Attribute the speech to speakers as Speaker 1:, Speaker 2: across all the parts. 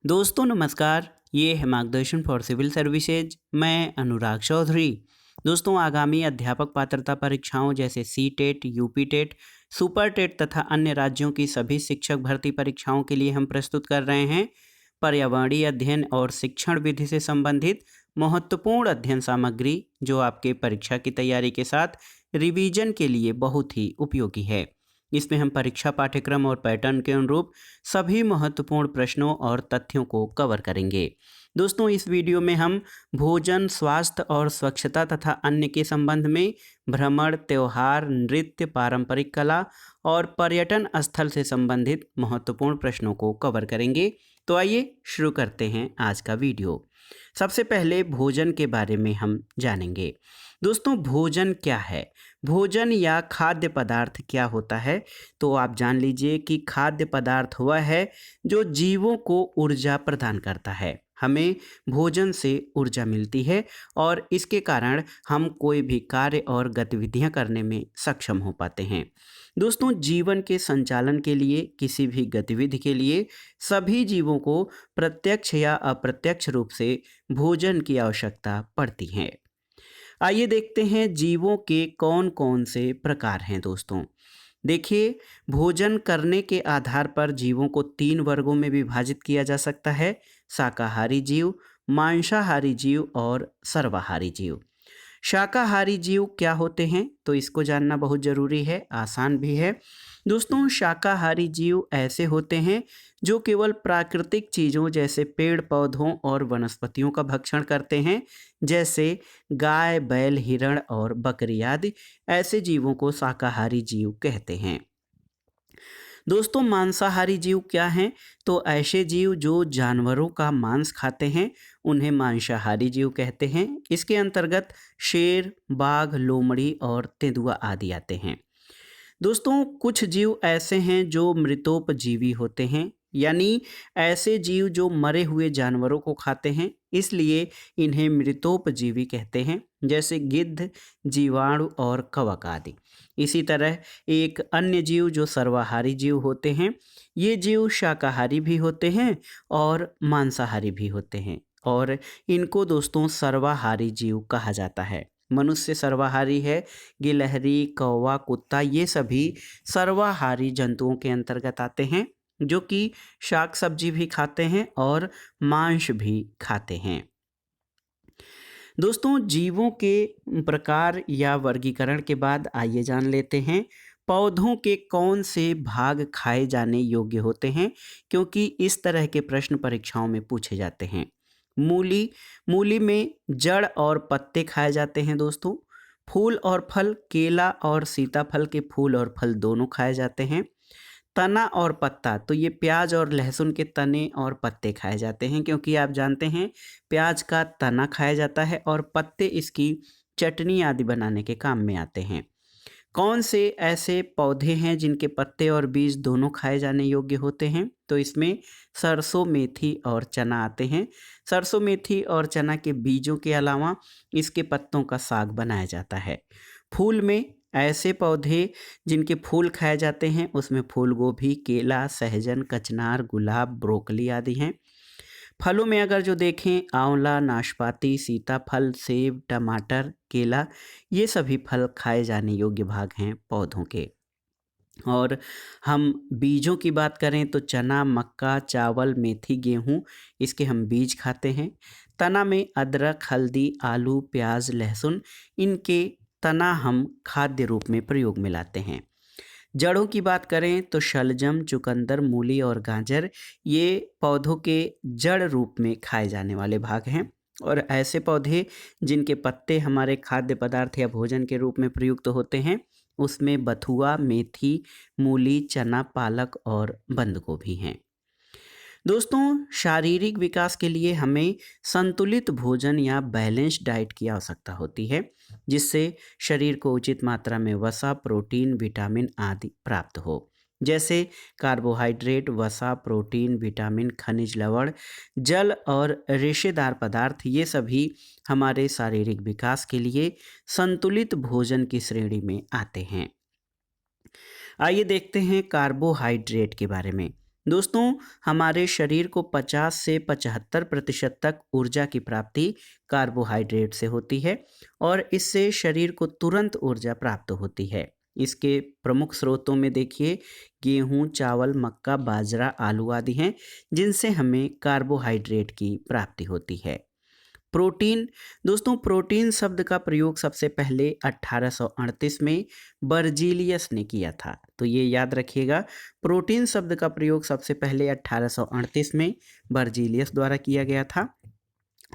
Speaker 1: दोस्तों नमस्कार, ये है मार्गदर्शन फॉर सिविल सर्विसेज। मैं अनुराग चौधरी। दोस्तों आगामी अध्यापक पात्रता परीक्षाओं जैसे C TET, UP TET, super TET तथा अन्य राज्यों की सभी शिक्षक भर्ती परीक्षाओं के लिए हम प्रस्तुत कर रहे हैं पर्यावरणीय अध्ययन और शिक्षण विधि से संबंधित महत्वपूर्ण अध्ययन सामग्री, जो आपके परीक्षा की तैयारी के साथ रिवीजन के लिए बहुत ही उपयोगी है। इसमें हम परीक्षा पाठ्यक्रम और पैटर्न के अनुरूप सभी महत्वपूर्ण प्रश्नों और तथ्यों को कवर करेंगे। दोस्तों इस वीडियो में हम भोजन, स्वास्थ्य और स्वच्छता तथा अन्य के संबंध में भ्रमण, त्योहार, नृत्य, पारंपरिक कला और पर्यटन स्थल से संबंधित महत्वपूर्ण प्रश्नों को कवर करेंगे। तो आइए शुरू करते हैं आज का वीडियो। सबसे पहले भोजन के बारे में हम जानेंगे। दोस्तों भोजन क्या है? भोजन या खाद्य पदार्थ क्या होता है? तो आप जान लीजिए कि खाद्य पदार्थ वह है जो जीवों को ऊर्जा प्रदान करता है। हमें भोजन से ऊर्जा मिलती है और इसके कारण हम कोई भी कार्य और गतिविधियां करने में सक्षम हो पाते हैं। दोस्तों जीवन के संचालन के लिए, किसी भी गतिविधि के लिए सभी जीवों को प्रत्यक्ष या अप्रत्यक्ष रूप से भोजन की आवश्यकता पड़ती है। आइए देखते हैं जीवों के कौन कौन से प्रकार हैं। दोस्तों देखिए, भोजन करने के आधार पर जीवों को 3 वर्गों में विभाजित किया जा सकता है: शाकाहारी जीव, मांसाहारी जीव और सर्वाहारी जीव। शाकाहारी जीव क्या होते हैं? तो इसको जानना बहुत ज़रूरी है, आसान भी है। दोस्तों शाकाहारी जीव ऐसे होते हैं जो केवल प्राकृतिक चीज़ों जैसे पेड़ पौधों और वनस्पतियों का भक्षण करते हैं, जैसे गाय, बैल, हिरण और बकरी आदि। ऐसे जीवों को शाकाहारी जीव कहते हैं। दोस्तों मांसाहारी जीव क्या हैं? तो ऐसे जीव जो जानवरों का मांस खाते हैं उन्हें मांसाहारी जीव कहते हैं। इसके अंतर्गत शेर, बाघ, लोमड़ी और तेंदुआ आदि आते हैं। दोस्तों कुछ जीव ऐसे हैं जो मृतोपजीवी होते हैं, यानी ऐसे जीव जो मरे हुए जानवरों को खाते हैं, इसलिए इन्हें मृतोपजीवी कहते हैं, जैसे गिद्ध, जीवाणु और कवक आदि। इसी तरह एक अन्य जीव जो सर्वाहारी जीव होते हैं, ये जीव शाकाहारी भी होते हैं और मांसाहारी भी होते हैं, और इनको दोस्तों सर्वाहारी जीव कहा जाता है। मनुष्य सर्वाहारी है, गिलहरी, कौवा, कुत्ता ये सभी सर्वाहारी जंतुओं के अंतर्गत आते हैं, जो कि शाक सब्जी भी खाते हैं और मांस भी खाते हैं। दोस्तों जीवों के प्रकार या वर्गीकरण के बाद आइए जान लेते हैं पौधों के कौन से भाग खाए जाने योग्य होते हैं, क्योंकि इस तरह के प्रश्न परीक्षाओं में पूछे जाते हैं। मूली, मूली में जड़ और पत्ते खाए जाते हैं। दोस्तों फूल और फल, केला और सीताफल के फूल और फल दोनों खाए जाते हैं। तना और पत्ता, तो ये प्याज और लहसुन के तने और पत्ते खाए जाते हैं, क्योंकि आप जानते हैं प्याज का तना खाया जाता है और पत्ते इसकी चटनी आदि बनाने के काम में आते हैं। कौन से ऐसे पौधे हैं जिनके पत्ते और बीज दोनों खाए जाने योग्य होते हैं? तो इसमें सरसों, मेथी और चना आते हैं। सरसों, मेथी और चना के बीजों के अलावा इसके पत्तों का साग बनाया जाता है। फूल में ऐसे पौधे जिनके फूल खाए जाते हैं, उसमें फूल गोभी, केला, सहजन, कचनार, गुलाब, ब्रोकली आदि हैं। फलों में अगर जो देखें, आंवला, नाशपाती, सीताफल, सेब, टमाटर, केला, ये सभी फल खाए जाने योग्य भाग हैं पौधों के। और हम बीजों की बात करें तो चना, मक्का, चावल, मेथी, गेहूं, इसके हम बीज खाते हैं। तना में अदरक, हल्दी, आलू, प्याज, लहसुन, इनके तना हम खाद्य रूप में प्रयोग में लाते हैं। जड़ों की बात करें तो शलजम, चुकंदर, मूली और गाजर, ये पौधों के जड़ रूप में खाए जाने वाले भाग हैं। और ऐसे पौधे जिनके पत्ते हमारे खाद्य पदार्थ या भोजन के रूप में प्रयुक्त होते हैं, उसमें बथुआ, मेथी, मूली, चना, पालक और बंद गोभी हैं। दोस्तों शारीरिक विकास के लिए हमें संतुलित भोजन या बैलेंस डाइट की आवश्यकता होती है, जिससे शरीर को उचित मात्रा में वसा, प्रोटीन, विटामिन आदि प्राप्त हो। जैसे कार्बोहाइड्रेट, वसा, प्रोटीन, विटामिन, खनिज लवण, जल और रेशेदार पदार्थ, ये सभी हमारे शारीरिक विकास के लिए संतुलित भोजन की श्रेणी में आते हैं। आइए देखते हैं कार्बोहाइड्रेट के बारे में। दोस्तों, हमारे शरीर को 50 से 75% तक ऊर्जा की प्राप्ति कार्बोहाइड्रेट से होती है और इससे शरीर को तुरंत ऊर्जा प्राप्त होती है। इसके प्रमुख स्रोतों में देखिए गेहूं, चावल, मक्का, बाजरा, आलू आदि हैं जिनसे हमें कार्बोहाइड्रेट की प्राप्ति होती है। प्रोटीन। दोस्तों, प्रोटीन शब्द का प्रयोग सबसे पहले 1838 में बर्जीलियस ने किया था, तो ये याद रखिएगा। प्रोटीन शब्द का प्रयोग सबसे पहले 1838 में बर्जीलियस द्वारा किया गया था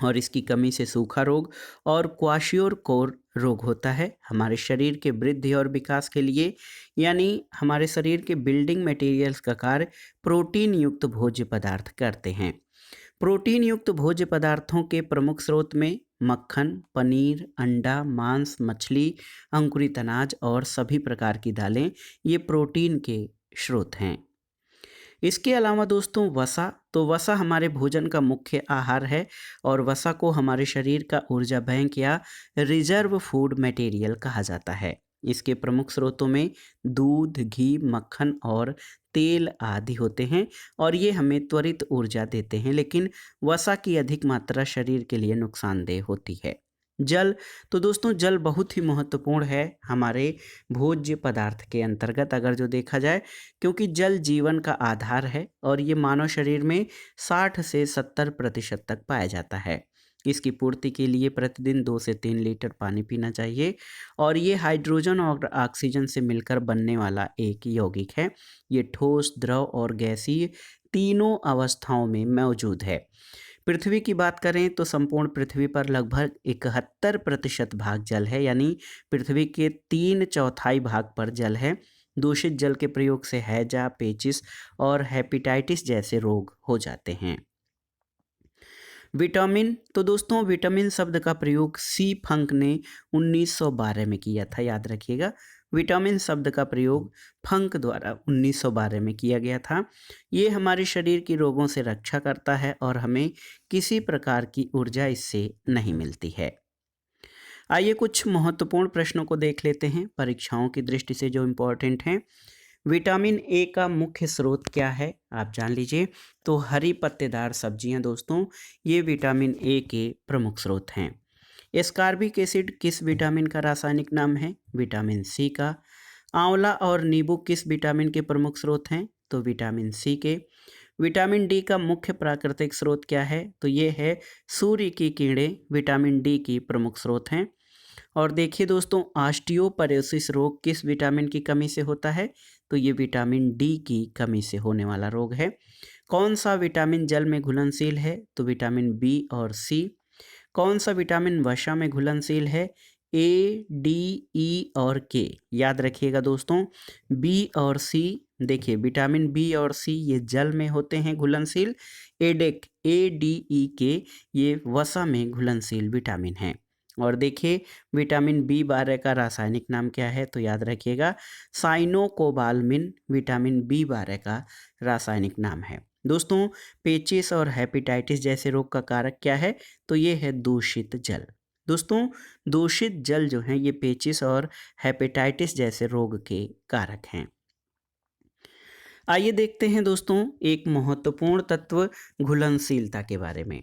Speaker 1: और इसकी कमी से सूखा रोग और क्वाशियोर-कोर रोग होता है। हमारे शरीर के वृद्धि और विकास के लिए यानी हमारे शरीर के बिल्डिंग मटेरियल्स का कार्य प्रोटीन युक्त भोज्य पदार्थ करते हैं। प्रोटीन युक्त भोज्य पदार्थों के प्रमुख स्रोत में मक्खन, पनीर, अंडा, मांस, मछली, अंकुरित अनाज और सभी प्रकार की दालें ये प्रोटीन के स्रोत हैं। इसके अलावा दोस्तों वसा, तो वसा हमारे भोजन का मुख्य आहार है और वसा को हमारे शरीर का ऊर्जा बैंक या रिजर्व फूड मटेरियल कहा जाता है। इसके प्रमुख स्रोतों में दूध, घी, मक्खन और तेल आदि होते हैं और ये हमें त्वरित ऊर्जा देते हैं, लेकिन वसा की अधिक मात्रा शरीर के लिए नुकसानदेह होती है। जल। तो दोस्तों जल बहुत ही महत्वपूर्ण है हमारे भोज्य पदार्थ के अंतर्गत अगर जो देखा जाए, क्योंकि जल जीवन का आधार है और ये मानव शरीर में 60 से 70% तक पाया जाता है। इसकी पूर्ति के लिए प्रतिदिन 2 से 3 लीटर पानी पीना चाहिए और ये हाइड्रोजन और ऑक्सीजन से मिलकर बनने वाला एक यौगिक है। ये ठोस, द्रव और गैसीय तीनों अवस्थाओं में मौजूद है। पृथ्वी की बात करें तो संपूर्ण पृथ्वी पर लगभग 71% भाग जल है, यानी पृथ्वी के 3/4 भाग पर जल है। दूषित जल के प्रयोग से हैजा, पेचिस और हेपेटाइटिस जैसे रोग हो जाते हैं। विटामिन। तो दोस्तों विटामिन शब्द का प्रयोग सी फंक ने 1912 में किया था, याद रखिएगा। विटामिन शब्द का प्रयोग फंक द्वारा 1912 में किया गया था। ये हमारे शरीर की रोगों से रक्षा करता है और हमें किसी प्रकार की ऊर्जा इससे नहीं मिलती है। आइए कुछ महत्वपूर्ण प्रश्नों को देख लेते हैं परीक्षाओं की दृष्टि से जो इम्पोर्टेंट हैं। विटामिन ए का मुख्य स्रोत क्या है, आप जान लीजिए। तो हरी पत्तेदार सब्जियां दोस्तों ये विटामिन ए के प्रमुख स्रोत हैं। एस्कॉर्बिक एसिड किस विटामिन का रासायनिक नाम है? विटामिन सी का। आंवला और नींबू किस विटामिन के प्रमुख स्रोत हैं? तो विटामिन सी के। विटामिन डी का मुख्य प्राकृतिक स्रोत क्या है? तो ये है सूर्य की किरणें विटामिन डी की प्रमुख स्रोत हैं। और देखिए दोस्तों ऑस्टियोपोरोसिस रोग किस विटामिन की कमी से होता है? तो ये विटामिन डी की कमी से होने वाला रोग है। कौन सा विटामिन जल में घुलनशील है? तो विटामिन बी और सी। कौन सा विटामिन वसा में घुलनशील है? ए, डी, ई और के। याद रखिएगा दोस्तों बी और सी। देखिए विटामिन बी और सी ये जल में होते हैं घुलनशील। एडेक ADE ये वसा में घुलनशील विटामिन हैं। और देखिए विटामिन B12 का रासायनिक नाम क्या है? तो याद रखिएगा साइनोकोबालमिन विटामिन B12 का रासायनिक नाम है। दोस्तों पेचिस और हेपेटाइटिस जैसे रोग का कारक क्या है? तो ये है दूषित जल। दोस्तों दूषित जल जो हैं ये पेचिस और हेपेटाइटिस जैसे रोग के कारक हैं। आइए देखते हैं दोस्तों एक महत्वपूर्ण तत्व घुलनशीलता के बारे में।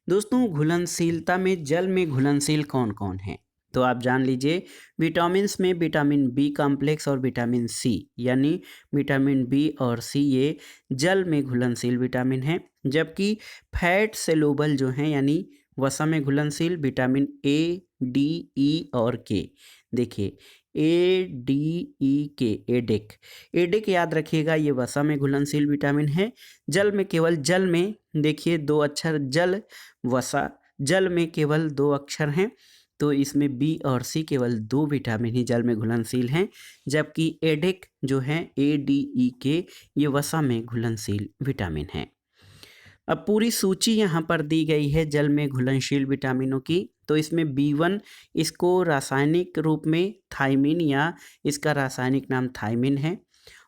Speaker 1: दोस्तों घुलनशीलता में जल में घुलनशील कौन कौन है? तो आप जान लीजिए विटामिन्स में विटामिन बी कॉम्प्लेक्स और विटामिन सी, यानी विटामिन बी और सी ये जल में घुलनशील विटामिन हैं। जबकि फैट सेलुबल जो हैं यानी वसा में घुलनशील विटामिन ए, डी, ई और के। देखिए ADE एडिक। एडिक याद रखिएगा ये वसा में घुलनशील विटामिन है। जल में केवल जल में देखिए 2 अक्षर जल, वसा। जल में केवल 2 अक्षर हैं, तो इसमें बी और सी केवल 2 विटामिन ही जल में घुलनशील हैं। जबकि एडिक जो है ADE ये वसा में घुलनशील विटामिन है। अब पूरी सूची यहाँ पर दी गई है जल में घुलनशील विटामिनों की। तो इसमें B1 इसको रासायनिक रूप में थायमिन या इसका रासायनिक नाम थायमिन है।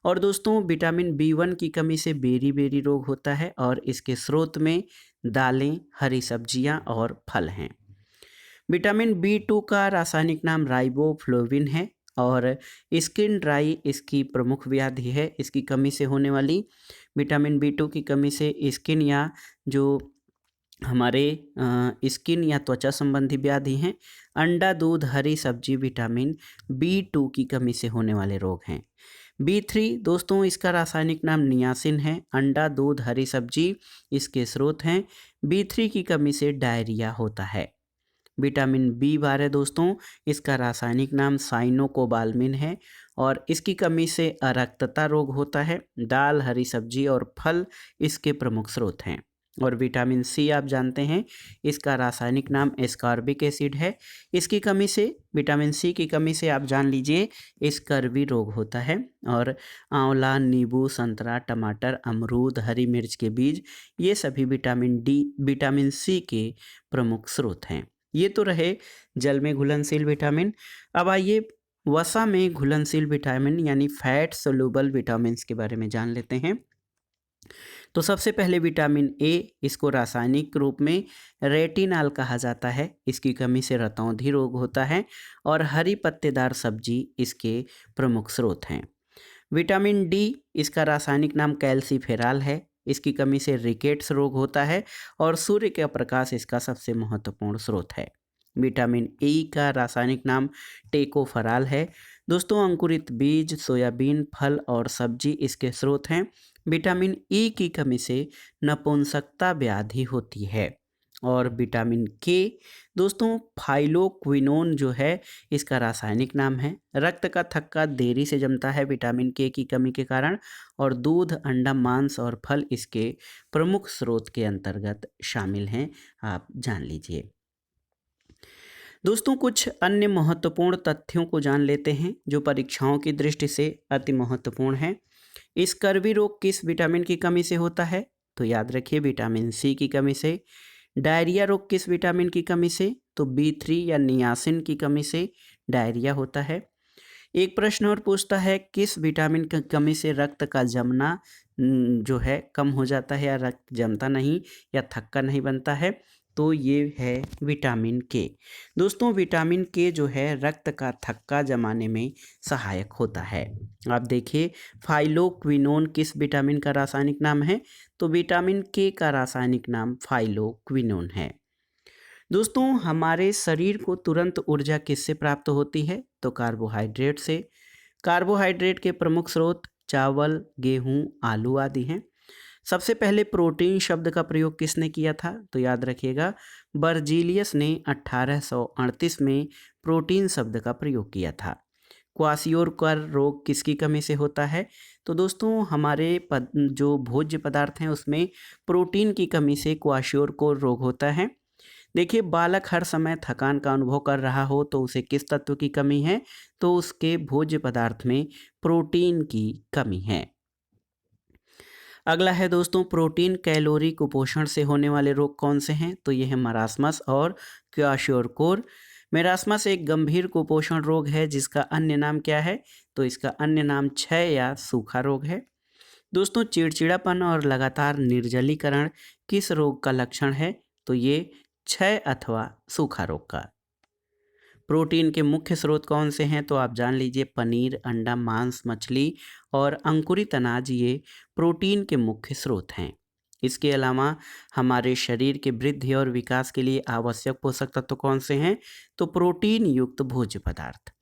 Speaker 1: और दोस्तों विटामिन B1 की कमी से बेरी बेरी रोग होता है और इसके स्रोत में दालें, हरी सब्जियां और फल हैं। विटामिन B2 का रासायनिक नाम राइबोफ्लोविन है और स्किन ड्राई इसकी प्रमुख व्याधि है, इसकी कमी से होने वाली। विटामिन B2 की कमी से स्किन या जो हमारे स्किन या त्वचा संबंधी व्याधि हैं। अंडा, दूध, हरी सब्जी विटामिन B2 की कमी से होने वाले रोग हैं। B3 दोस्तों इसका रासायनिक नाम नियासिन है। अंडा, दूध, हरी सब्जी इसके स्रोत हैं। B3 की कमी से डायरिया होता है। विटामिन B12 दोस्तों इसका रासायनिक नाम साइनोकोबाल्मिन है और इसकी कमी से अरक्तता रोग होता है। दाल, हरी सब्जी और फल इसके प्रमुख स्रोत हैं। और विटामिन C आप जानते हैं इसका रासायनिक नाम एस्कॉर्बिक एसिड है। इसकी कमी से, विटामिन C की कमी से आप जान लीजिए स्कर्वी रोग होता है। और आंवला, नींबू, संतरा, टमाटर, अमरूद, हरी मिर्च के बीज ये सभी विटामिन C के प्रमुख स्रोत हैं। ये तो रहे जल में घुलनशील विटामिन। अब आइए वसा में घुलनशील विटामिन यानी फैट सोल्यूबल विटामिन्स के बारे में जान लेते हैं। तो सबसे पहले विटामिन A, इसको रासायनिक रूप में रेटिनॉल कहा जाता है। इसकी कमी से रतौंधी रोग होता है और हरी पत्तेदार सब्जी इसके प्रमुख स्रोत हैं। विटामिन D, इसका रासायनिक नाम कैल्सीफेरॉल है। इसकी कमी से रिकेट्स रोग होता है और सूर्य का प्रकाश इसका सबसे महत्वपूर्ण स्रोत है। विटामिन E का रासायनिक नाम टेकोफेरॉल है। दोस्तों अंकुरित बीज, सोयाबीन, फल और सब्जी इसके स्रोत हैं। विटामिन E की कमी से नपुंसकता व्याधि होती है। और विटामिन K दोस्तों फाइलोक्विनोन जो है इसका रासायनिक नाम है। रक्त का थक्का देरी से जमता है विटामिन K की कमी के कारण और दूध, अंडा, मांस और फल इसके प्रमुख स्रोत के अंतर्गत शामिल हैं, आप जान लीजिए। दोस्तों कुछ अन्य महत्वपूर्ण तथ्यों को जान लेते हैं जो परीक्षाओं की दृष्टि से अति महत्वपूर्ण है। स्कर्वी रोग किस विटामिन की कमी से होता है? तो याद रखिए विटामिन C की कमी से। डायरिया रोग किस विटामिन की कमी से? तो B3 या नियासिन की कमी से डायरिया होता है। एक प्रश्न और पूछता है किस विटामिन की कमी से रक्त का जमना जो है कम हो जाता है या रक्त जमता नहीं या थक्का नहीं बनता है? तो ये है विटामिन K। दोस्तों विटामिन K जो है रक्त का थक्का जमाने में सहायक होता है। आप देखिए फाइलोक्विनोन किस विटामिन का रासायनिक नाम है? तो विटामिन K का रासायनिक नाम फाइलोक्विनोन है। दोस्तों हमारे शरीर को तुरंत ऊर्जा किससे प्राप्त होती है? तो कार्बोहाइड्रेट से। कार्बोहाइड्रेट के प्रमुख स्रोत चावल, गेहूं, आलू आदि हैं। सबसे पहले प्रोटीन शब्द का प्रयोग किसने किया था? तो याद रखिएगा बर्जीलियस ने 1838 में प्रोटीन शब्द का प्रयोग किया था। क्वासियोरकर रोग किसकी कमी से होता है? तो दोस्तों हमारे जो भोज्य पदार्थ हैं उसमें प्रोटीन की कमी से क्वासियोरकर रोग होता है। देखिए बालक हर समय थकान का अनुभव कर रहा हो तो उसे किस तत्व की कमी है? तो उसके भोज्य पदार्थ में प्रोटीन की कमी है। अगला है दोस्तों प्रोटीन कैलोरी कुपोषण से होने वाले रोग कौन से हैं? तो ये है मरासमस और क्वाशियोरकोर। मेरासमस एक गंभीर कुपोषण रोग है जिसका अन्य नाम क्या है? तो इसका अन्य नाम क्षय या सूखा रोग है। दोस्तों चिड़चिड़ापन और लगातार निर्जलीकरण किस रोग का लक्षण है? तो ये क्षय अथवा सूखा रोग का। प्रोटीन के मुख्य स्रोत कौन से हैं? तो आप जान लीजिए पनीर, अंडा, मांस, मछली और अंकुरित अनाज ये प्रोटीन के मुख्य स्रोत हैं। इसके अलावा हमारे शरीर के वृद्धि और विकास के लिए आवश्यक पोषक तत्व कौन से हैं? तो प्रोटीन युक्त भोज्य पदार्थ।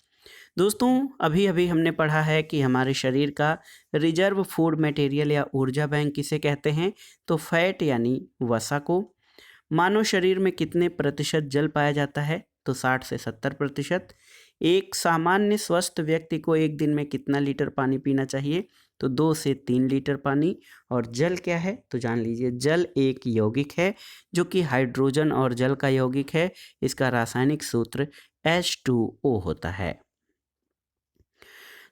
Speaker 1: दोस्तों अभी अभी हमने पढ़ा है कि हमारे शरीर का रिजर्व फूड मटेरियल या ऊर्जा बैंक किसे कहते हैं? तो फैट यानी वसा को। मानव शरीर में कितने प्रतिशत जल पाया जाता है? तो 60 से 70%। एक सामान्य स्वस्थ व्यक्ति को एक दिन में कितना लीटर पानी पीना चाहिए? तो 2 से 3 लीटर पानी। और जल क्या है? तो जान लीजिए जल एक यौगिक है जो कि हाइड्रोजन और जल का यौगिक है। इसका रासायनिक सूत्र H2O होता है।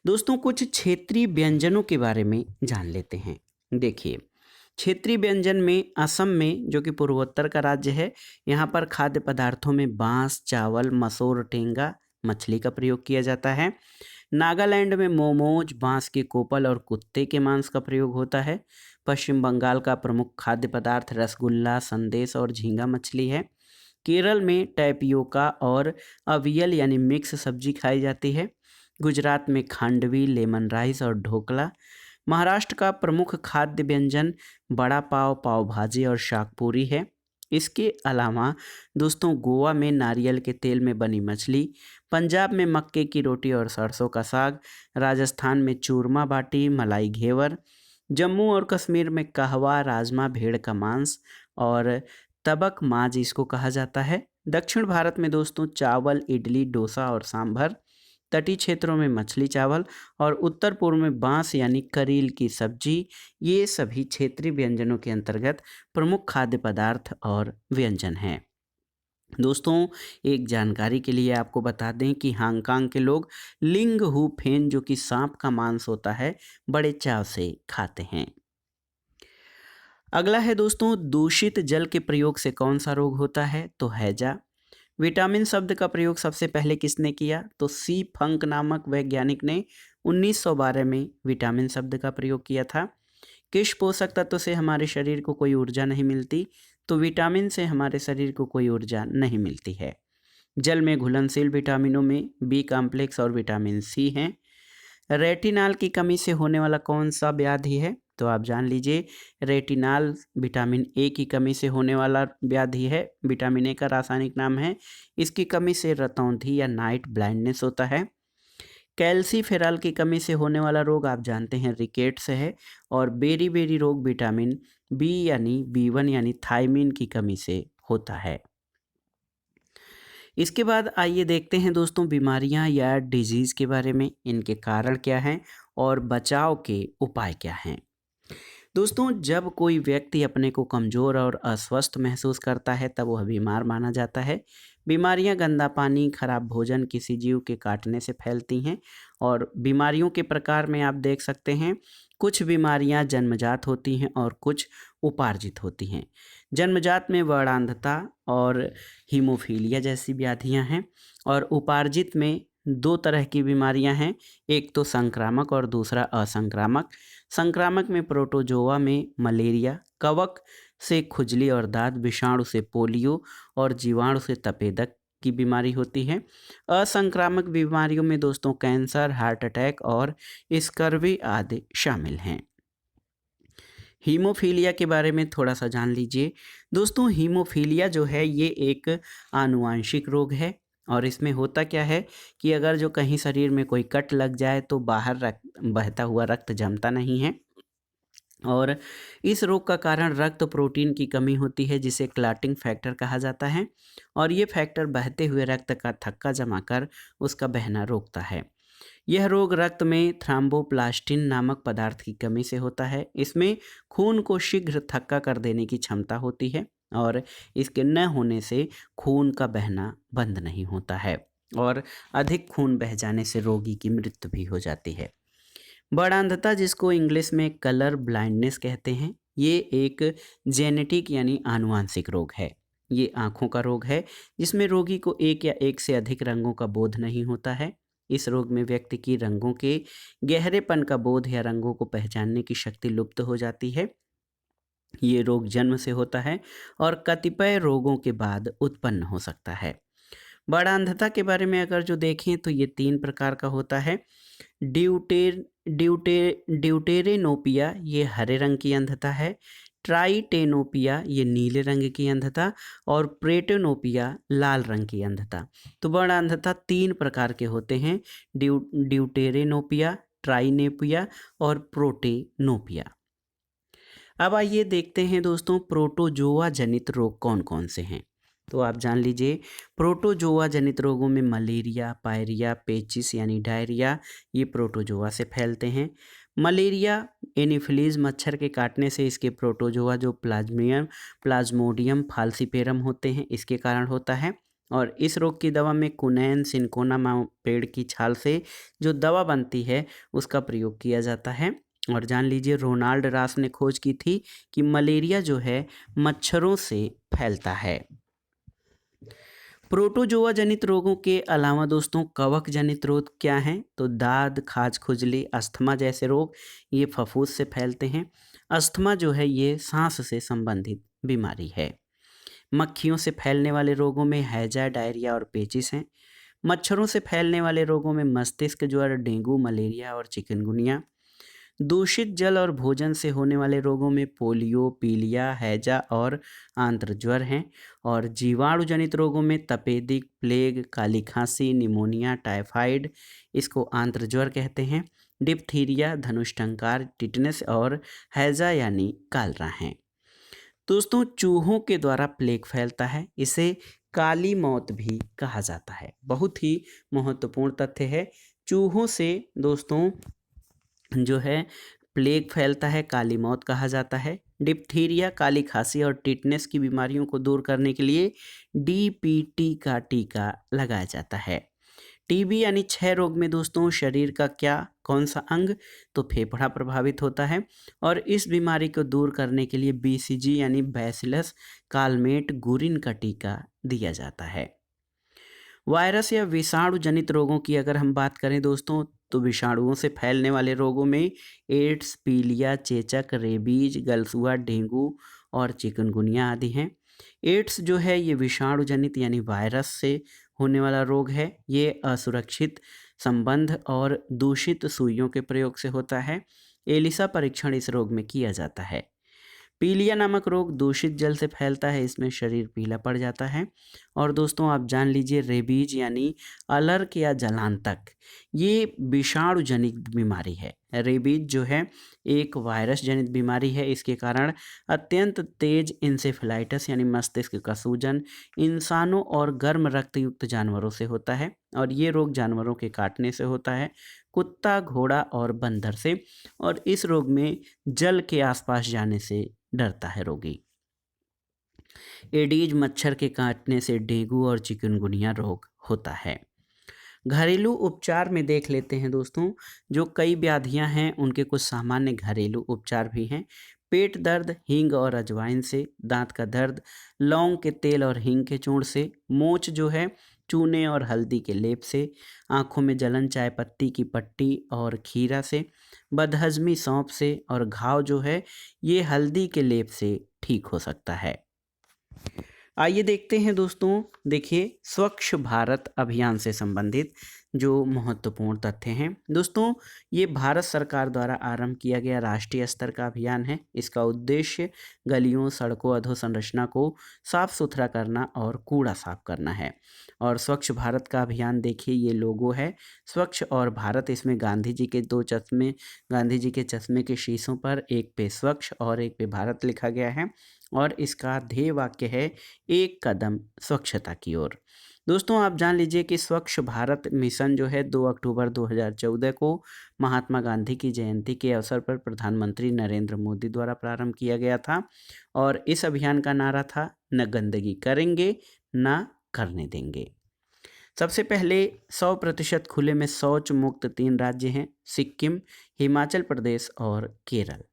Speaker 1: दोस्तों कुछ क्षेत्रीय व्यंजनों के बारे में जान लेते हैं। देखिए क्षेत्रीय व्यंजन में असम में जो कि पूर्वोत्तर का राज्य है, यहाँ पर खाद्य पदार्थों में बांस, चावल, मसूर, टेंगा, मछली का प्रयोग किया जाता है। नागालैंड में मोमोज, बांस के कोपल और कुत्ते के मांस का प्रयोग होता है। पश्चिम बंगाल का प्रमुख खाद्य पदार्थ रसगुल्ला, संदेश और झींगा मछली है। केरल में टैपियोका और अवियल यानी मिक्स सब्जी खाई जाती है। गुजरात में खांडवी, लेमन राइस और ढोकला। महाराष्ट्र का प्रमुख खाद्य व्यंजन बड़ा पाव, पाव भाजी और शाक पूरी है। इसके अलावा दोस्तों गोवा में नारियल के तेल में बनी मछली, पंजाब में मक्के की रोटी और सरसों का साग, राजस्थान में चूरमा बाटी, मलाई घेवर, जम्मू और कश्मीर में कहवा, राजमा, भेड़ का मांस और तबक माज इसको कहा जाता है। दक्षिण भारत में दोस्तों चावल, इडली, डोसा और सांभर, तटीय क्षेत्रों में मछली चावल और उत्तर पूर्व में बांस यानी करील की सब्जी, ये सभी क्षेत्रीय व्यंजनों के अंतर्गत प्रमुख खाद्य पदार्थ और व्यंजन हैं। दोस्तों एक जानकारी के लिए आपको बता दें कि हांगकांग के लोग लिंग हु फेन जो कि सांप का मांस होता है बड़े चाव से खाते हैं। अगला है दोस्तों दूषित जल के प्रयोग से कौन सा रोग होता है, तो हैजा। विटामिन शब्द का प्रयोग सबसे पहले किसने किया, तो सी फंक नामक वैज्ञानिक ने 1912 में विटामिन शब्द का प्रयोग किया था। किस पोषक तत्व से हमारे शरीर को कोई ऊर्जा नहीं मिलती, तो विटामिन से हमारे शरीर को कोई ऊर्जा नहीं मिलती है। जल में घुलनशील विटामिनों में बी कॉम्प्लेक्स और विटामिन सी हैं। रेटिनाल की कमी से होने वाला कौन सा व्याधि है, तो आप जान लीजिए रेटिनाल विटामिन ए की कमी से होने वाला व्याधि है। विटामिन ए का रासायनिक नाम है। इसकी कमी से रतौंधी या नाइट ब्लाइंडनेस होता है। कैल्सीफेरॉल की कमी से होने वाला रोग आप जानते हैं रिकेट्स है। और बेरी बेरी रोग विटामिन बी यानी B1 यानी थायमिन की कमी से होता है। इसके बाद आइए देखते हैं दोस्तों बीमारियां या डिजीज़ के बारे में, इनके कारण क्या हैं और बचाव के उपाय क्या हैं। दोस्तों जब कोई व्यक्ति अपने को कमज़ोर और अस्वस्थ महसूस करता है तब वह बीमार माना जाता है। बीमारियां गंदा पानी, खराब भोजन, किसी जीव के काटने से फैलती हैं। और बीमारियों के प्रकार में आप देख सकते हैं कुछ बीमारियां जन्मजात होती हैं और कुछ उपार्जित होती हैं। जन्मजात में वर्णांधता और हीमोफीलिया जैसी व्याधियां हैं और उपार्जित में दो तरह की बीमारियां हैं, एक तो संक्रामक और दूसरा असंक्रामक। संक्रामक में प्रोटोजोआ में मलेरिया, कवक से खुजली और दाद, विषाणु से पोलियो और जीवाणु से तपेदक की बीमारी होती है। असंक्रामक बीमारियों में दोस्तों कैंसर, हार्ट अटैक और स्कर्वी आदि शामिल हैं। हीमोफीलिया के बारे में थोड़ा सा जान लीजिए। दोस्तों हीमोफीलिया जो है ये एक आनुवांशिक रोग है और इसमें होता क्या है कि अगर जो कहीं शरीर में कोई कट लग जाए तो बाहर बहता हुआ रक्त जमता नहीं है और इस रोग का कारण रक्त प्रोटीन की कमी होती है जिसे क्लॉटिंग फैक्टर कहा जाता है। और ये फैक्टर बहते हुए रक्त का थक्का जमा कर उसका बहना रोकता है। यह रोग रक्त में थ्रोम्बोप्लास्टिन नामक पदार्थ की कमी से होता है। इसमें खून को शीघ्र थक्का कर देने की क्षमता होती है और इसके न होने से खून का बहना बंद नहीं होता है और अधिक खून बह जाने से रोगी की मृत्यु भी हो जाती है। वर्णांधता जिसको इंग्लिश में कलर ब्लाइंडनेस कहते हैं, ये एक जेनेटिक यानी आनुवांशिक रोग है। ये आँखों का रोग है जिसमें रोगी को एक या एक से अधिक रंगों का बोध नहीं होता है। इस रोग में व्यक्ति की रंगों के गहरेपन का बोध या रंगों को पहचानने की शक्ति लुप्त हो जाती है। ये रोग जन्म से होता है और कतिपय रोगों के बाद उत्पन्न हो सकता है। वर्णांधता के बारे में अगर जो देखें तो ये 3 प्रकार का होता है। ड्यूटेरेनोपिया ये हरे रंग की अंधता है। ट्राइटेनोपिया ये नीले रंग की अंधता और प्रेटेनोपिया लाल रंग की अंधता। तो वर्णांधता 3 प्रकार के होते हैं, ड्यूटेरेनोपिया, ट्राइनेपिया और प्रोटेनोपिया। अब आइए देखते हैं दोस्तों प्रोटोजोआ जनित रोग कौन कौन से हैं। तो आप जान लीजिए प्रोटोजोआ जनित रोगों में मलेरिया, पायरिया, पेचिस यानी डायरिया ये प्रोटोजोआ से फैलते हैं। मलेरिया एनीफिलीज मच्छर के काटने से इसके प्रोटोजोआ जो प्लाज्मोडियम फाल्सीपेरम होते हैं इसके कारण होता है। और इस रोग की दवा में कुनैन सिनकोना पेड़ की छाल से जो दवा बनती है उसका प्रयोग किया जाता है। और जान लीजिए रोनाल्ड रास ने खोज की थी कि मलेरिया जो है मच्छरों से फैलता है। प्रोटोजोआ जनित रोगों के अलावा दोस्तों कवक जनित रोग क्या हैं, तो दाद, खाज, खुजली, अस्थमा जैसे रोग ये फफूस से फैलते हैं। अस्थमा जो है ये सांस से संबंधित बीमारी है। मक्खियों से फैलने वाले रोगों में हैजा, डायरिया और पेचिस हैं। मच्छरों से फैलने वाले रोगों में मस्तिष्क ज्वर, डेंगू, मलेरिया और चिकनगुनिया। दूषित जल और भोजन से होने वाले रोगों में पोलियो, पीलिया, हैजा और आंत्र ज्वर हैं। और जीवाणु जनित रोगों में तपेदिक, प्लेग, काली खांसी, निमोनिया, टाइफाइड, इसको आंत्र ज्वर कहते हैं, डिप्थीरिया, धनुष्टंकार, टिटनेस और हैजा यानी कालरा हैं। दोस्तों, चूहों के द्वारा प्लेग फैलता है, इसे काली मौत भी कहा जाता है। बहुत ही महत्वपूर्ण तथ्य है। चूहों से दोस्तों जो है प्लेग फैलता है, काली मौत कहा जाता है। डिप्थीरिया, काली खांसी और टिटनेस की बीमारियों को दूर करने के लिए डीपीटी का टीका लगाया जाता है। टीबी यानी क्षय रोग में दोस्तों शरीर का कौन सा अंग, तो फेफड़ा प्रभावित होता है और इस बीमारी को दूर करने के लिए बीसीजी यानी बैसिलस कालमेट गुरिन का टीका दिया जाता है। वायरस या विषाणु जनित रोगों की अगर हम बात करें दोस्तों, तो विषाणुओं से फैलने वाले रोगों में एड्स, पीलिया, चेचक, रेबीज, गलसुआ, डेंगू और चिकनगुनिया आदि हैं। एड्स जो है ये विषाणु जनित यानी वायरस से होने वाला रोग है। ये असुरक्षित संबंध और दूषित सुइयों के प्रयोग से होता है। एलिसा परीक्षण इस रोग में किया जाता है। पीलिया नामक रोग दूषित जल से फैलता है, इसमें शरीर पीला पड़ जाता है। और दोस्तों आप जान लीजिए रेबीज यानी अलर्क या जलांतक, ये विषाणु जनित बीमारी है। रेबीज जो है एक वायरस जनित बीमारी है। इसके कारण अत्यंत तेज इंसेफेलाइटिस यानी मस्तिष्क का सूजन इंसानों और गर्म रक्त युक्त जानवरों से होता है। और ये रोग जानवरों के काटने से होता है, कुत्ता, घोड़ा और बंदर से। और इस रोग में जल के आसपास जाने से डरता है रोगी। एडीज मच्छर के काटने से डेंगू और चिकनगुनिया रोग होता है। घरेलू उपचार में देख लेते हैं दोस्तों, जो कई व्याधियां हैं उनके कुछ सामान्य घरेलू उपचार भी हैं। पेट दर्द हींग और अजवाइन से, दांत का दर्द लौंग के तेल और हींग के चूर्ण से, मोच जो है चूने और हल्दी के लेप से, आँखों में जलन चाय पत्ती की पट्टी और खीरा से, बदहजमी सौंफ से, और घाव जो है ये हल्दी के लेप से ठीक हो सकता है। आइए देखते हैं दोस्तों, देखिए स्वच्छ भारत अभियान से संबंधित जो महत्वपूर्ण तथ्य हैं। दोस्तों ये भारत सरकार द्वारा आरंभ किया गया राष्ट्रीय स्तर का अभियान है। इसका उद्देश्य गलियों, सड़कों, अधोसंरचना को साफ सुथरा करना और कूड़ा साफ करना है। और स्वच्छ भारत का अभियान देखिए ये लोगो है, स्वच्छ और भारत। इसमें गांधी जी के दो चश्मे, गांधी जी के चश्मे के शीशों पर एक पे स्वच्छ और एक पे भारत लिखा गया है। और इसका ध्येय वाक्य है एक कदम स्वच्छता की ओर। दोस्तों आप जान लीजिए कि स्वच्छ भारत मिशन जो है 2 अक्टूबर 2014 को महात्मा गांधी की जयंती के अवसर पर प्रधानमंत्री नरेंद्र मोदी द्वारा प्रारंभ किया गया था। और इस अभियान का नारा था न गंदगी करेंगे न करने देंगे। सबसे पहले 100% खुले में शौच मुक्त 3 राज्य हैं, सिक्किम, हिमाचल प्रदेश और केरल।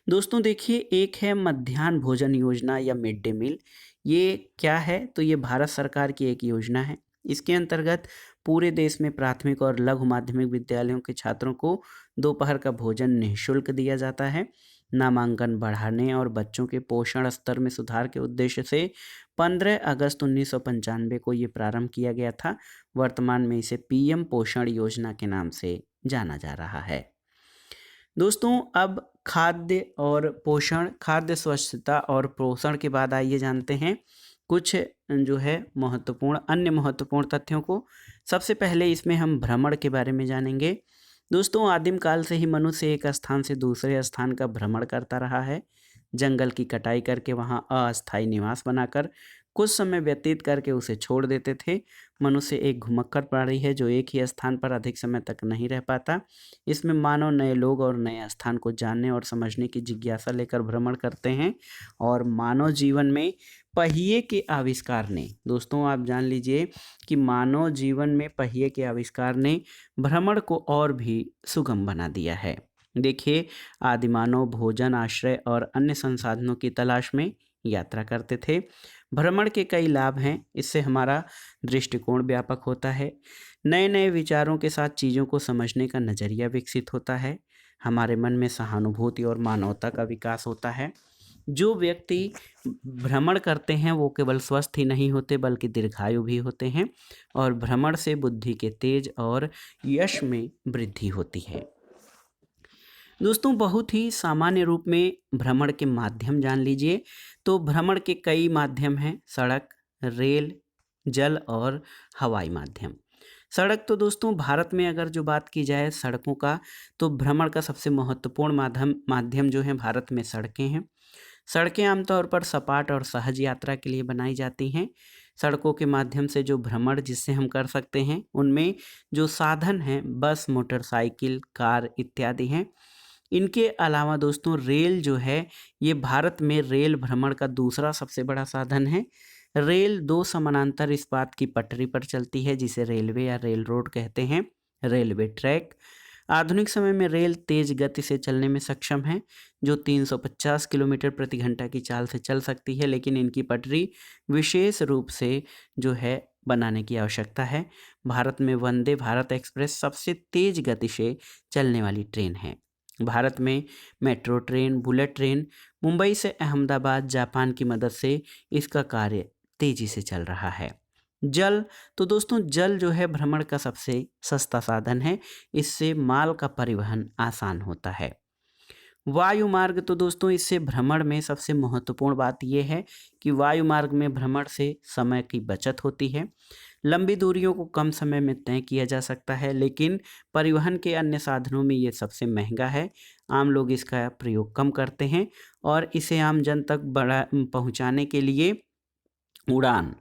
Speaker 1: दोस्तों देखिए एक है मध्याह्न भोजन योजना या मिड डे मील। ये क्या है, तो ये भारत सरकार की एक योजना है। इसके अंतर्गत पूरे देश में प्राथमिक और लघु माध्यमिक विद्यालयों के छात्रों को दोपहर का भोजन निःशुल्क दिया जाता है। नामांकन बढ़ाने और बच्चों के पोषण स्तर में सुधार के उद्देश्य से 15 अगस्त 1995 को ये प्रारंभ किया गया था। वर्तमान में इसे पीएम पोषण योजना के नाम से जाना जा रहा है। दोस्तों अब खाद्य और पोषण, खाद्य स्वच्छता और पोषण के बाद आइए जानते हैं कुछ जो है अन्य महत्वपूर्ण तथ्यों को। सबसे पहले इसमें हम भ्रमण के बारे में जानेंगे। दोस्तों आदिम काल से ही मनुष्य एक स्थान से दूसरे स्थान का भ्रमण करता रहा है। जंगल की कटाई करके वहाँ अस्थायी निवास बनाकर कुछ समय व्यतीत करके उसे छोड़ देते थे। मनुष्य एक घुमक्कड़ प्राणी है जो एक ही स्थान पर अधिक समय तक नहीं रह पाता। इसमें मानव नए लोग और नए स्थान को जानने और समझने की जिज्ञासा लेकर भ्रमण करते हैं। और मानव जीवन में पहिए के आविष्कार ने, दोस्तों आप जान लीजिए कि मानव जीवन में पहिए के आविष्कार ने भ्रमण को और भी सुगम बना दिया है। देखिए आदिमानव भोजन, आश्रय और अन्य संसाधनों की तलाश में यात्रा करते थे। भ्रमण के कई लाभ हैं। इससे हमारा दृष्टिकोण व्यापक होता है, नए नए विचारों के साथ चीज़ों को समझने का नज़रिया विकसित होता है, हमारे मन में सहानुभूति और मानवता का विकास होता है। जो व्यक्ति भ्रमण करते हैं वो केवल स्वस्थ ही नहीं होते बल्कि दीर्घायु भी होते हैं। और भ्रमण से बुद्धि के तेज और यश में वृद्धि होती है। दोस्तों बहुत ही सामान्य रूप में भ्रमण के माध्यम जान लीजिए। तो भ्रमण के कई माध्यम हैं: सड़क, रेल, जल और हवाई माध्यम। सड़क तो दोस्तों भारत में अगर जो बात की जाए सड़कों का, तो भ्रमण का सबसे महत्वपूर्ण माध्यम माध्यम जो है भारत में सड़कें हैं। सड़कें आमतौर पर सपाट और सहज यात्रा के लिए बनाई जाती हैं। सड़कों के माध्यम से जो भ्रमण जिससे हम कर सकते हैं, उनमें जो साधन हैं बस, मोटरसाइकिल, कार इत्यादि हैं। इनके अलावा दोस्तों रेल जो है, ये भारत में रेल भ्रमण का दूसरा सबसे बड़ा साधन है। रेल दो समानांतर इस्पात की पटरी पर चलती है, जिसे रेलवे या रेल रोड कहते हैं। Railway track. आधुनिक समय में रेल तेज गति से चलने में सक्षम है, जो 350 किलोमीटर प्रति घंटा की चाल से चल सकती है, लेकिन इनकी पटरी विशेष रूप से जो है बनाने की आवश्यकता है। भारत में वंदे भारत एक्सप्रेस सबसे तेज गति से चलने वाली ट्रेन है। भारत में metro train, bullet train Mumbai से अहमदाबाद जापान की मदद से इसका कार्य तेजी से चल रहा है। जल, तो दोस्तों जल जो है भ्रमण का सबसे सस्ता साधन है। इससे माल का परिवहन आसान होता है। वायु मार्ग, तो दोस्तों इससे भ्रमण में सबसे महत्वपूर्ण बात यह है कि वायु मार्ग में भ्रमण से समय की बचत होती है। लंबी दूरियों को कम समय में तय किया जा सकता है, लेकिन परिवहन के अन्य साधनों में ये सबसे महंगा है। आम लोग इसका प्रयोग कम करते हैं और इसे आम जन तक बड़ा पहुंचाने के लिए उड़ान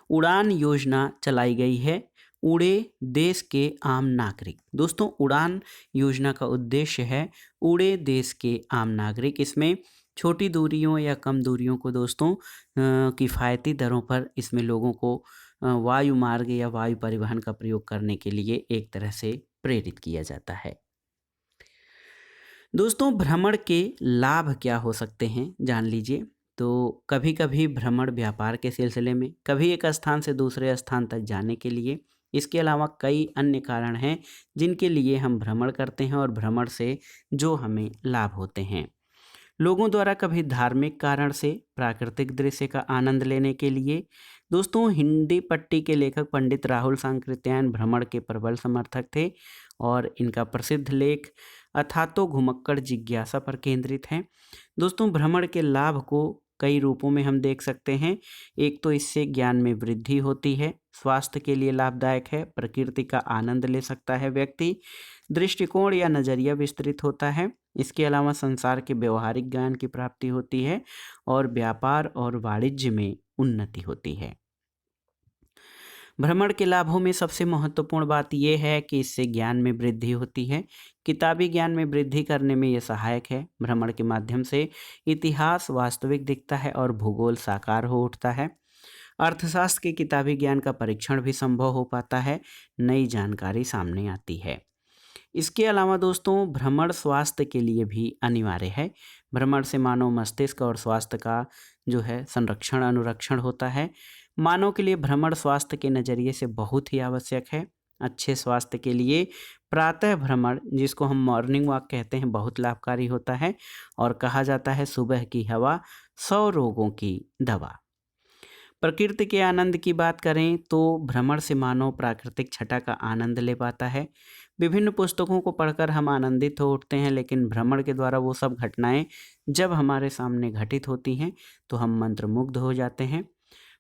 Speaker 1: उड़ान योजना चलाई गई है। उड़े देश के आम नागरिक। दोस्तों उड़ान योजना का उद्देश्य है उड़े देश के आम नागरिक। इसमें छोटी दूरियों या कम दूरियों को दोस्तों किफ़ायती दरों पर इसमें लोगों को वायु मार्ग या वायु परिवहन का प्रयोग करने के लिए एक तरह से प्रेरित किया जाता है। दोस्तों भ्रमण के लाभ क्या हो सकते हैं जान लीजिए। तो कभी कभी भ्रमण व्यापार के सिलसिले में, कभी एक स्थान से दूसरे स्थान तक जाने के लिए। इसके अलावा कई अन्य कारण हैं जिनके लिए हम भ्रमण करते हैं और भ्रमण से जो हमें लाभ होते हैं। लोगों द्वारा कभी धार्मिक कारण से, प्राकृतिक दृश्य का आनंद लेने के लिए। दोस्तों हिंदी पट्टी के लेखक पंडित राहुल सांकृत्यायन भ्रमण के प्रबल समर्थक थे और इनका प्रसिद्ध लेख अथातो घुमक्कड़ जिज्ञासा पर केंद्रित है। दोस्तों भ्रमण के लाभ को कई रूपों में हम देख सकते हैं। एक तो इससे ज्ञान में वृद्धि होती है, स्वास्थ्य के लिए लाभदायक है, प्रकृति का आनंद ले सकता है व्यक्ति, दृष्टिकोण या नज़रिया विस्तृत होता है। इसके अलावा संसार के व्यवहारिक ज्ञान की प्राप्ति होती है और व्यापार और वाणिज्य में उन्नति होती है। भ्रमण के लाभों में सबसे महत्वपूर्ण बात यह है कि इससे ज्ञान में वृद्धि होती है। किताबी ज्ञान में वृद्धि करने में यह सहायक है। भ्रमण के माध्यम से इतिहास वास्तविक दिखता है और भूगोल साकार हो उठता है। अर्थशास्त्र के किताबी ज्ञान का परीक्षण भी संभव हो पाता है, नई जानकारी सामने आती है। इसके अलावा दोस्तों भ्रमण स्वास्थ्य के लिए भी अनिवार्य है। भ्रमण से मानव मस्तिष्क और स्वास्थ्य का जो है संरक्षण अनुरक्षण होता है। मानव के लिए भ्रमण स्वास्थ्य के नज़रिए से बहुत ही आवश्यक है। अच्छे स्वास्थ्य के लिए प्रातः भ्रमण, जिसको हम मॉर्निंग वॉक कहते हैं, बहुत लाभकारी होता है और कहा जाता है सुबह की हवा 100 रोगों की दवा। प्रकृति के आनंद की बात करें तो भ्रमण से मानव प्राकृतिक छटा का आनंद ले पाता है। विभिन्न पुस्तकों को पढ़कर हम आनंदित हो उठते हैं, लेकिन भ्रमण के द्वारा वो सब घटनाएं जब हमारे सामने घटित होती हैं तो हम मंत्रमुग्ध हो जाते हैं।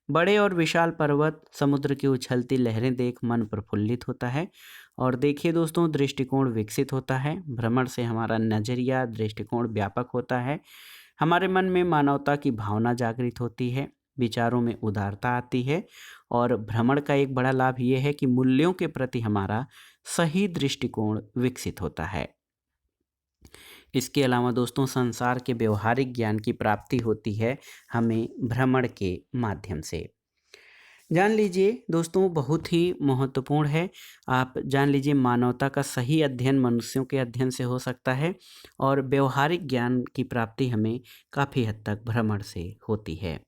Speaker 1: बड़े और विशाल पर्वत, समुद्र की उछलती लहरें देख मन प्रफुल्लित होता है और देखिए दोस्तों दृष्टिकोण विकसित होता है। भ्रमण से हमारा नज़रिया, दृष्टिकोण व्यापक होता है। हमारे मन में मानवता की भावना जागृत होती है, विचारों में उदारता आती है और भ्रमण का एक बड़ा लाभ ये है कि मूल्यों के प्रति हमारा सही दृष्टिकोण विकसित होता है। इसके अलावा दोस्तों संसार के व्यवहारिक ज्ञान की प्राप्ति होती है हमें भ्रमण के माध्यम से। जान लीजिए दोस्तों बहुत ही महत्वपूर्ण है। आप जान लीजिए मानवता का सही अध्ययन मनुष्यों के अध्ययन से हो सकता है और व्यवहारिक ज्ञान की प्राप्ति हमें काफ़ी हद तक भ्रमण से होती है।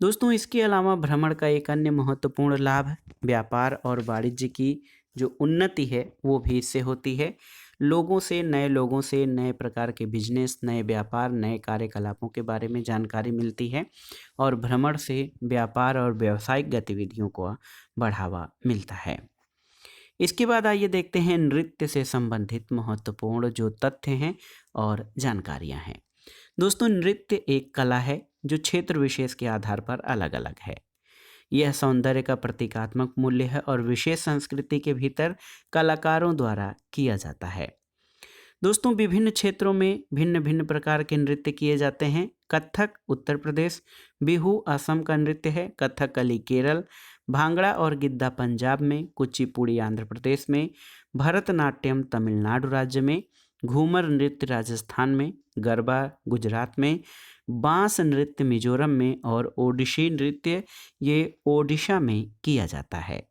Speaker 1: दोस्तों इसके अलावा भ्रमण का एक अन्य महत्वपूर्ण लाभ व्यापार और वाणिज्य की जो उन्नति है वो भी इससे होती है। नए लोगों से नए प्रकार के बिजनेस, नए व्यापार, नए कार्यकलापों के बारे में जानकारी मिलती है और भ्रमण से व्यापार और व्यावसायिक गतिविधियों को बढ़ावा मिलता है। इसके बाद आइए देखते हैं नृत्य से संबंधित महत्वपूर्ण जो तथ्य हैं और जानकारियां हैं। दोस्तों, नृत्य एक कला है जो क्षेत्र विशेष के आधार पर अलग अलग है। यह सौंदर्य का प्रतीकात्मक मूल्य है और विशेष संस्कृति के भीतर कलाकारों द्वारा किया जाता है। दोस्तों, विभिन्न क्षेत्रों में भिन्न भिन्न प्रकार के नृत्य किए जाते हैं। कथक उत्तर प्रदेश, बिहू असम का नृत्य है, कथकली केरल, भांगड़ा और गिद्दा पंजाब में, कुचिपुड़ी आंध्र प्रदेश में, भरतनाट्यम तमिलनाडु राज्य में, घूमर नृत्य राजस्थान में, गरबा गुजरात में, बांस नृत्य मिजोरम में और ओडिशी नृत्य ये ओडिशा में किया जाता है।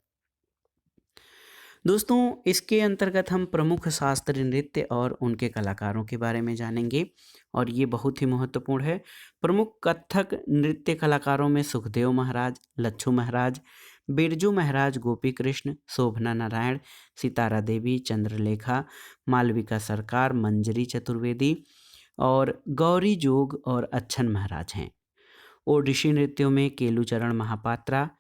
Speaker 1: दोस्तों, इसके अंतर्गत हम प्रमुख शास्त्रीय नृत्य और उनके कलाकारों के बारे में जानेंगे और ये बहुत ही महत्वपूर्ण है। प्रमुख कथक नृत्य कलाकारों में सुखदेव महाराज, लच्छू महाराज, बिरजू महाराज, गोपी कृष्ण, शोभना नारायण, सितारा देवी, चंद्रलेखा, मालविका सरकार, मंजरी चतुर्वेदी और गौरी जोग और अच्छन महाराज हैं। ओडिशी नृत्यों में केलुचरण महापात्रा,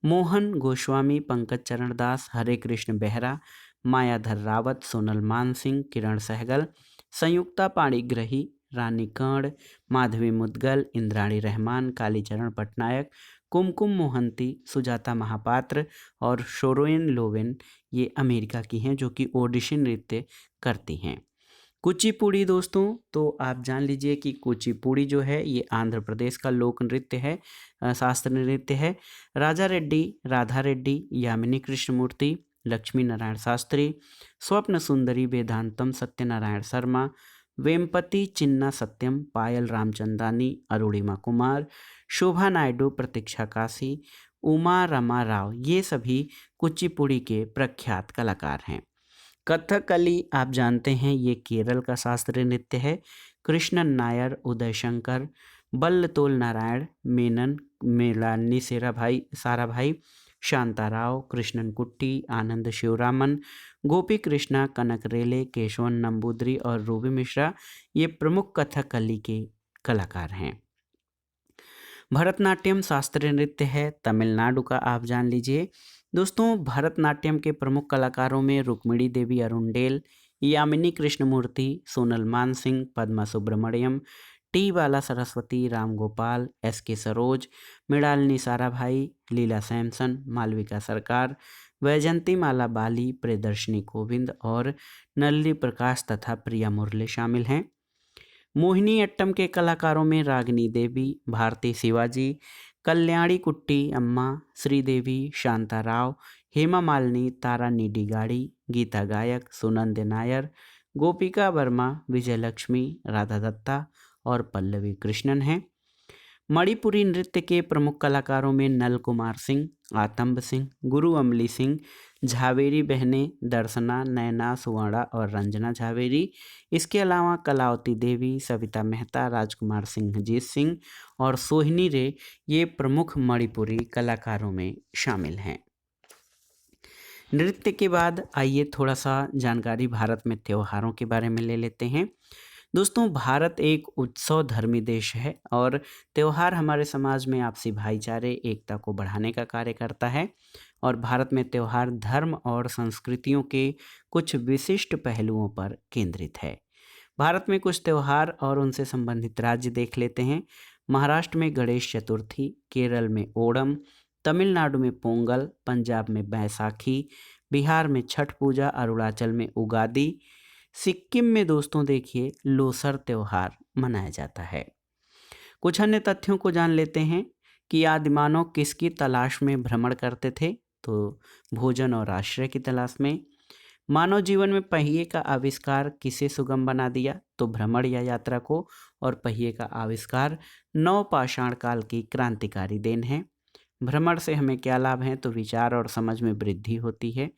Speaker 1: मोहन गोस्वामी, पंकज चरण दास, हरे कृष्ण बेहरा, मायाधर रावत, सोनल मान सिंह, किरण सहगल, संयुक्ता पाणिग्रही, रानी कर्ण, माधवी मुदगल, इंद्राणी रहमान, कालीचरण पटनायक, कुमकुम मोहंती, सुजाता महापात्र और शोरोइन लोवेन ये अमेरिका की हैं जो कि ओडिशी नृत्य करती हैं। कुचिपुड़ी दोस्तों, तो आप जान लीजिए कि कुचिपुड़ी जो है ये आंध्र प्रदेश का लोक नृत्य है, शास्त्रीय नृत्य है। राजा रेड्डी, राधा रेड्डी, यामिनी कृष्णमूर्ति, लक्ष्मी नारायण शास्त्री, स्वप्न सुंदरी, वेदांतम सत्यनारायण शर्मा, वेमपति चिन्ना सत्यम, पायल रामचंदानी, अरुणिमा कुमार, शोभा नायडू, प्रतीक्षा काशी, उमा रमा राव ये सभी कुचिपुड़ी के प्रख्यात कलाकार हैं। कथकली आप जानते हैं ये केरल का शास्त्रीय नृत्य है। कृष्णन नायर, उदय शंकर, बल्लतोल नारायण मेनन, मेलानी साराभाई, शांताराव, कृष्णन कुट्टी, आनंद शिवरामन, गोपी कृष्णा, कनक रेले, केशवन नंबूदरी और रूबी मिश्रा ये प्रमुख कथकली के कलाकार हैं। भरतनाट्यम शास्त्रीय नृत्य है, तमिलनाडु का आप जान लीजिए। दोस्तों, भरतनाट्यम के प्रमुख कलाकारों में रुक्मिणी देवी अरुंडेल, यामिनी कृष्णमूर्ति, सोनल मान सिंह, पद्मा सुब्रमण्यम, टी बाला सरस्वती, राम गोपाल, एस के सरोज, मृणालिनी साराभाई, लीला सैमसन, मालविका सरकार, वैजंती माला बाली, प्रियदर्शनी कोविंद और नलिनी प्रकाश तथा प्रिया मुरली शामिल हैं। मोहिनी अट्टम के कलाकारों में रागिनी देवी, भारती शिवाजी, कल्याणी कुट्टी अम्मा, श्रीदेवी, शांता राव, हेमा मालिनी, तारा नीडिगाड़ी, गीता गायक, सुनंद नायर, गोपिका वर्मा, विजयलक्ष्मी, राधा दत्ता और पल्लवी कृष्णन हैं। मणिपुरी नृत्य के प्रमुख कलाकारों में नल कुमार सिंह, आतंब सिंह, गुरु अमली सिंह, झावेरी बहनें, दर्शना, नैना सुवर्णा और रंजना झावेरी। इसके अलावा कलावती देवी, सविता मेहता, राजकुमार सिंहजीत सिंह और सोहिनी रे ये प्रमुख मणिपुरी कलाकारों में शामिल हैं। नृत्य के बाद आइए थोड़ा सा जानकारी भारत में त्योहारों के बारे में ले लेते हैं। दोस्तों, भारत एक उत्सव धर्मी देश है और त्यौहार हमारे समाज में आपसी भाईचारे, एकता को बढ़ाने का कार्य करता है और भारत में त्यौहार धर्म और संस्कृतियों के कुछ विशिष्ट पहलुओं पर केंद्रित है। भारत में कुछ त्यौहार और उनसे संबंधित राज्य देख लेते हैं। महाराष्ट्र में गणेश चतुर्थी, केरल में ओणम, तमिलनाडु में पोंगल, पंजाब में बैसाखी, बिहार में छठ पूजा, अरुणाचल में उगादी, सिक्किम में दोस्तों देखिए लोसर त्यौहार मनाया जाता है। कुछ अन्य तथ्यों को जान लेते हैं कि आदिमानव किसकी तलाश में भ्रमण करते थे, तो भोजन और आश्रय की तलाश में। मानव जीवन में पहिए का आविष्कार किसे सुगम बना दिया, तो भ्रमण या यात्रा को, और पहिए का आविष्कार नवपाषाण काल की क्रांतिकारी देन है। भ्रमण से हमें क्या लाभ हैं, तो विचार और समझ में वृद्धि होती है।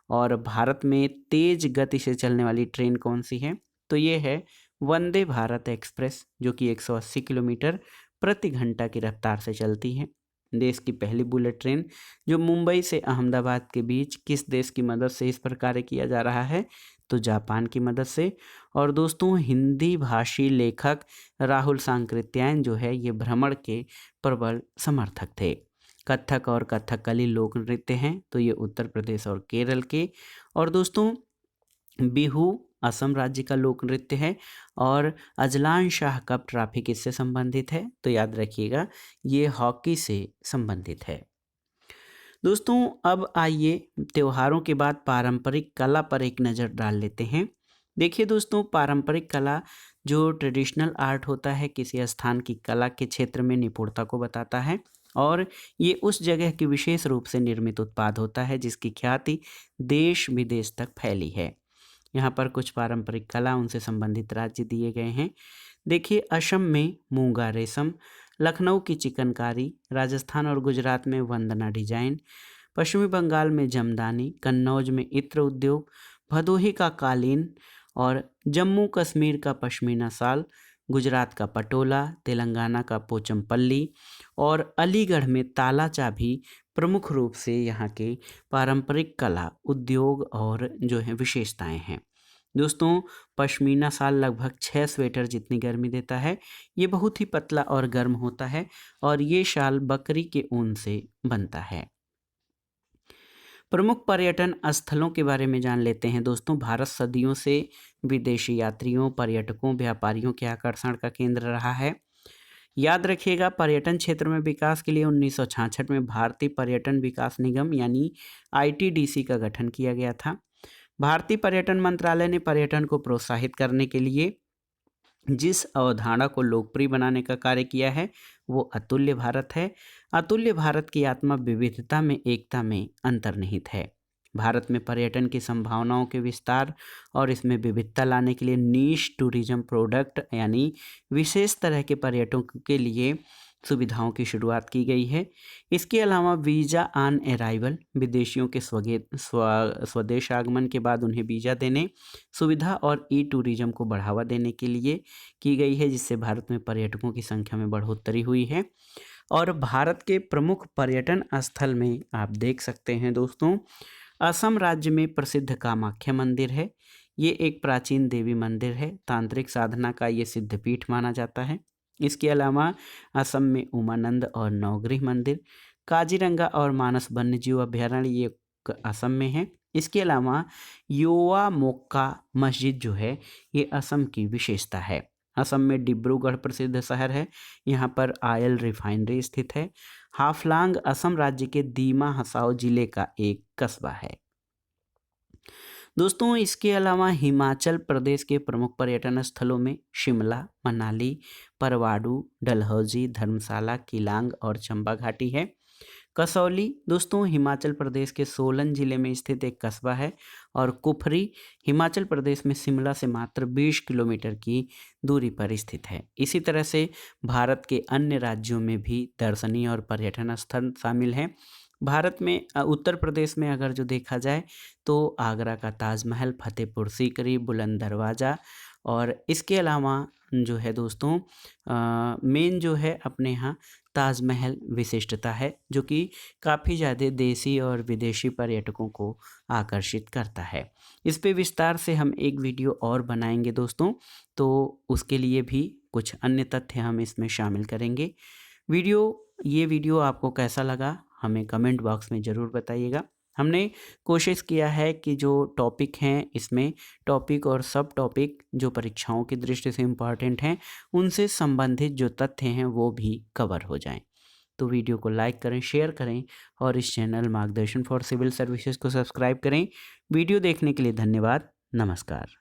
Speaker 1: और भारत में तेज गति से चलने वाली ट्रेन कौन सी है, तो ये है वंदे भारत एक्सप्रेस जो कि 180 किलोमीटर प्रति घंटा की रफ्तार से चलती है। देश की पहली बुलेट ट्रेन जो मुंबई से अहमदाबाद के बीच किस देश की मदद से इस पर कार्य किया जा रहा है, तो जापान की मदद से। और दोस्तों, हिंदी भाषी लेखक राहुल सांकृत्यायन जो है ये भ्रमण के प्रबल समर्थक थे। कथक और कथकली लोक नृत्य हैं, तो ये उत्तर प्रदेश और केरल के। और दोस्तों बिहू असम राज्य का लोक नृत्य है। और अजलान शाह कप ट्रॉफी किससे संबंधित है, तो याद रखिएगा ये हॉकी से संबंधित है। दोस्तों अब आइए त्योहारों के बाद पारंपरिक कला पर एक नज़र डाल लेते हैं। देखिए दोस्तों, पारंपरिक कला जो ट्रेडिशनल आर्ट होता है किसी स्थान की कला के क्षेत्र में निपुणता को बताता है, और ये उस जगह की विशेष रूप से निर्मित उत्पाद होता है जिसकी ख्याति देश विदेश तक फैली है। यहाँ पर कुछ पारंपरिक कला उनसे संबंधित राज्य दिए गए हैं। देखिए, असम में मूंगा रेशम, लखनऊ की चिकनकारी, राजस्थान और गुजरात में वंदना डिजाइन, पश्चिमी बंगाल में जमदानी, कन्नौज में इत्र उद्योग, भदोही का कालीन और जम्मू कश्मीर का पश्मीना शाल, गुजरात का पटोला, तेलंगाना का पोचमपल्ली और अलीगढ़ में ताला चाबी प्रमुख रूप से यहाँ के पारंपरिक कला उद्योग और जो है विशेषताएं हैं। दोस्तों पश्मीना शाल लगभग 6 स्वेटर जितनी गर्मी देता है। ये बहुत ही पतला और गर्म होता है और ये शाल बकरी के ऊन से बनता है। प्रमुख पर्यटन स्थलों के बारे में जान लेते हैं दोस्तों। भारत सदियों से विदेशी यात्रियों, पर्यटकों, व्यापारियों के आकर्षण का केंद्र रहा है। याद रखिएगा, पर्यटन क्षेत्र में विकास के लिए 1966 में भारतीय पर्यटन विकास निगम यानी ITDC का गठन किया गया था। भारतीय पर्यटन मंत्रालय ने पर्यटन को प्रोत्साहित करने के लिए जिस अवधारणा को लोकप्रिय बनाने का कार्य किया है वो अतुल्य भारत है। अतुल्य भारत की आत्मा विविधता में एकता में अंतर्निहित है। भारत में पर्यटन की संभावनाओं के विस्तार और इसमें विविधता लाने के लिए नीश टूरिज्म प्रोडक्ट यानी विशेष तरह के पर्यटकों के लिए सुविधाओं की शुरुआत की गई है। इसके अलावा वीज़ा ऑन अराइवल, विदेशियों के स्वदेश आगमन के बाद उन्हें वीज़ा देने सुविधा और टूरिज्म को बढ़ावा देने के लिए की गई है, जिससे भारत में पर्यटकों की संख्या में बढ़ोतरी हुई है। और भारत के प्रमुख पर्यटन स्थल में आप देख सकते हैं दोस्तों, असम राज्य में प्रसिद्ध कामाख्या मंदिर है। ये एक प्राचीन देवी मंदिर है, तांत्रिक साधना का ये सिद्धपीठ माना जाता है। इसके अलावा असम में उमानंद और नवग्रह मंदिर, काजीरंगा और मानस वन्यजीव अभ्यारण्य ये असम में है। इसके अलावा योवा मोक्का मस्जिद जो है ये असम की विशेषता है। असम में डिब्रूगढ़ प्रसिद्ध शहर है, यहाँ पर ऑयल रिफाइनरी स्थित है। हाफलांग असम राज्य के दीमा हसाओ जिले का एक कस्बा है। दोस्तों इसके अलावा हिमाचल प्रदेश के प्रमुख पर्यटन स्थलों में शिमला, मनाली, परवाडू, डलहौजी, धर्मशाला, किलांग और चंबा घाटी है। कसौली दोस्तों हिमाचल प्रदेश के सोलन जिले में स्थित एक कस्बा है। और कुफरी हिमाचल प्रदेश में शिमला से मात्र 20 किलोमीटर की दूरी पर स्थित है। इसी तरह से भारत के अन्य राज्यों में भी दर्शनीय और पर्यटन स्थल शामिल हैं। भारत में उत्तर प्रदेश में अगर जो देखा जाए तो आगरा का ताजमहल, फतेहपुर सीकरी, बुलंद दरवाज़ा और इसके अलावा जो है दोस्तों मेन जो है अपने यहाँ ताजमहल विशिष्टता है, जो कि काफ़ी ज़्यादा देसी और विदेशी पर्यटकों को आकर्षित करता है। इस पे विस्तार से हम एक वीडियो और बनाएंगे दोस्तों, तो उसके लिए भी कुछ अन्य तथ्य हम इसमें शामिल करेंगे। ये वीडियो आपको कैसा लगा हमें कमेंट बॉक्स में ज़रूर बताइएगा। हमने कोशिश किया है कि जो टॉपिक हैं इसमें टॉपिक और सब टॉपिक जो परीक्षाओं की दृष्टि से इम्पॉर्टेंट हैं उनसे संबंधित जो तथ्य हैं वो भी कवर हो जाएं। तो वीडियो को लाइक करें, शेयर करें और इस चैनल मार्गदर्शन फॉर सिविल सर्विसेज को सब्सक्राइब करें। वीडियो देखने के लिए धन्यवाद। नमस्कार।